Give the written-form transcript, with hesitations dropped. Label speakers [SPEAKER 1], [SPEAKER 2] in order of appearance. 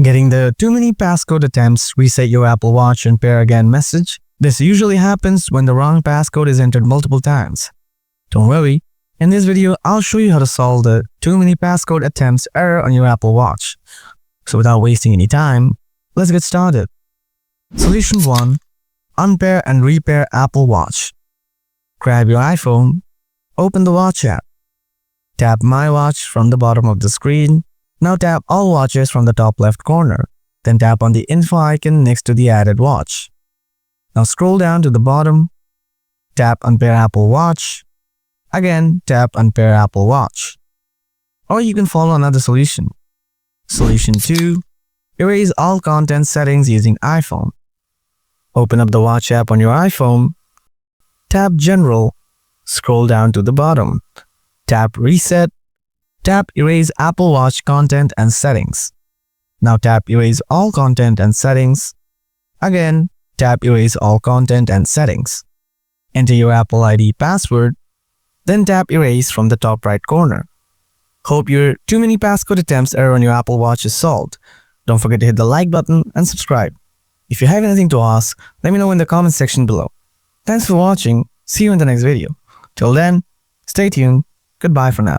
[SPEAKER 1] Getting the too many passcode attempts reset your Apple Watch and pair again message. This usually happens when the wrong passcode is entered multiple times. Don't worry, in this video I'll show you how to solve the too many passcode attempts error on your Apple Watch. So without wasting any time, let's get started. Solution 1. Unpair and repair Apple Watch. Grab your iPhone, open the Watch app. Tap My Watch from the bottom of the screen. Now tap All Watches from the top left corner. Then tap on the info icon next to the added watch. Now scroll down to the bottom. Tap Unpair Apple Watch. Again, tap Unpair Apple Watch. Or you can follow another solution. Solution 2. Erase all content settings using iPhone. Open up the Watch app on your iPhone. Tap General. Scroll down to the bottom. Tap Reset. Tap Erase Apple Watch content and settings. Now tap Erase all content and settings. Again, tap Erase all content and settings. Enter your Apple ID password. Then tap Erase from the top right corner. Hope your too many passcode attempts error on your Apple Watch is solved. Don't forget to hit the like button and subscribe. If you have anything to ask, let me know in the comment section below. Thanks for watching. See you in the next video. Till then, stay tuned. Goodbye for now.